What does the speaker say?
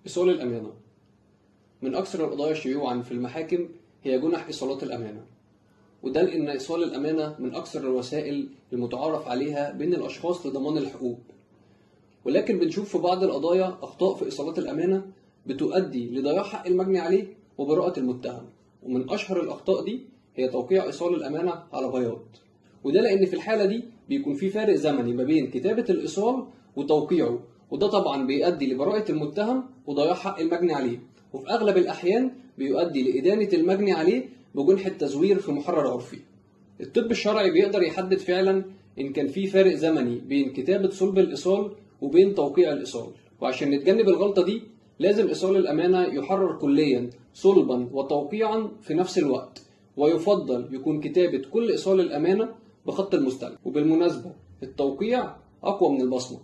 إيصال الأمانة من أكثر القضايا شيوعًا في المحاكم هي جنح إيصالات الأمانة، وده لأن إيصال الأمانة من أكثر الوسائل المتعارف عليها بين الأشخاص لضمان الحقوق، ولكن بنشوف في بعض القضايا أخطاء في إيصالات الأمانة بتؤدي لضياع حق المجني عليه وبراءة المتهم، ومن أشهر الأخطاء دي هي توقيع إيصال الأمانة على بياض، وده لأن في الحالة دي بيكون في فارق زمني ما بين كتابة الإيصال وتوقيعه، وده طبعا بيؤدي لبراءة المتهم وضياع حق المجني عليه، وفي أغلب الأحيان بيؤدي لإدانة المجني عليه بجنح التزوير في محرر عرفي. الطب الشرعي بيقدر يحدد فعلا إن كان في فارق زمني بين كتابة صلب الإيصال وبين توقيع الإيصال، وعشان نتجنب الغلطة دي لازم إيصال الأمانة يحرر كليا صلبا وتوقيعا في نفس الوقت، ويفضل يكون كتابة كل إيصال الأمانة بخط المستلم. وبالمناسبة التوقيع أقوى من البصمة.